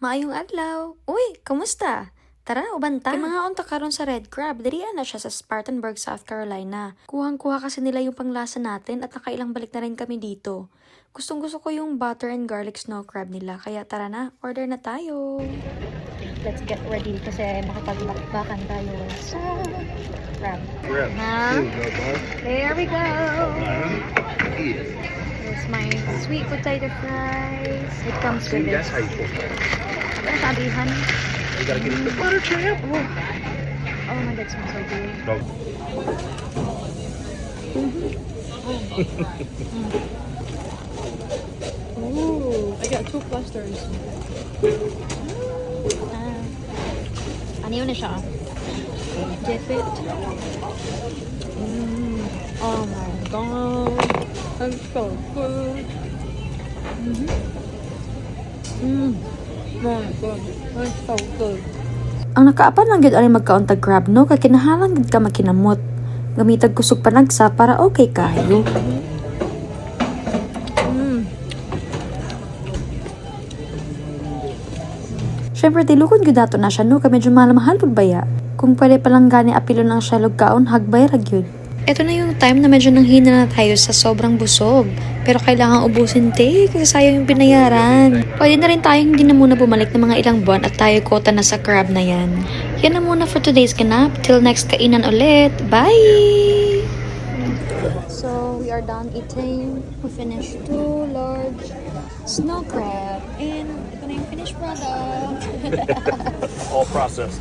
Maayong adlaw. Uy, kamusta? Tara, ubanta. Kay mga unta karon sa Red Crab, dirian na siya sa Spartanburg, South Carolina. Kuhang-kuha kasi nila yung panglasa natin at nakailang balik na rin kami dito. Gustong-gusto ko yung butter and garlic snow crab nila, kaya tara na, order na tayo. Let's get ready kasi makapagbakbakan tayo sa crab. Ha? There we go. Here's my sweet potato fries. It comes with this. That's how you cook it. Ano sabihan? You gotta get it the butter champ. Oh my god, it smells so good. No. Ooh, I got 2 clusters. Ano yun na siya? Dip it. Oh my god. That's so good. Oh my god. That's so good. Ang nakaapan lang gid ari magkauntag crab no kay kinahanglan gid ka makinamot. Gamitag kusog panagsa para okay kayo. Syempre tilukon gyud nato na siya no kay medyo mahal pud baya. Kung pwede pa lang gani apilo ng shalog kaon hagbay ra gyud. Ito na yung time na medyo nanghina na tayo sa sobrang busog. Pero kailangan ubusin te, kasi sayang yung binayaran. Pwede na rin tayong hindi na muna bumalik ng mga ilang buwan at tayo kota na sa crab na yan. Yan na muna for today's ganap. Till next kainan ulit. Bye! So, we are done eating. We finished 2 large snow crab. And ito na yung finished product. All processed.